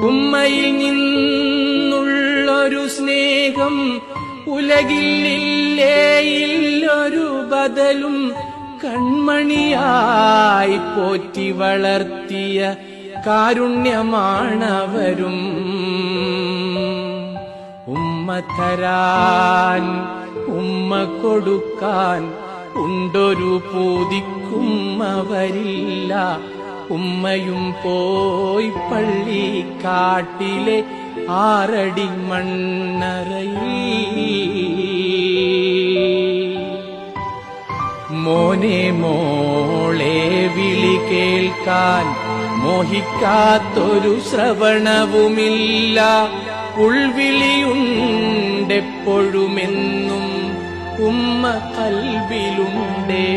ഉമ്മയിൽ നിന്നുള്ളൊരു സ്നേഹം ഉലകിലില്ലേ ഇല്ലൊരു ബദലും. കൺമണിയായി പോറ്റി വളർത്തിയ കാരുണ്യമാണവരും. ഉമ്മ തരാൻ ഉമ്മ കൊടുക്കാൻ ഉണ്ടൊരു പൂതിക്കും അവരില്ല. ഉമ്മയും പോയി പള്ളിക്കാട്ടിലെ 6 അടി മണ്ണറയിൽ. മോനെ മോളെ വിളി കേൾക്കാൻ മോഹിക്കാത്തൊരു ശ്രവണവുമില്ല. ഉൾവിളിയുണ്ടെപ്പോഴുമെന്നും ഉമ്മ കൽബിലുണ്ടേ.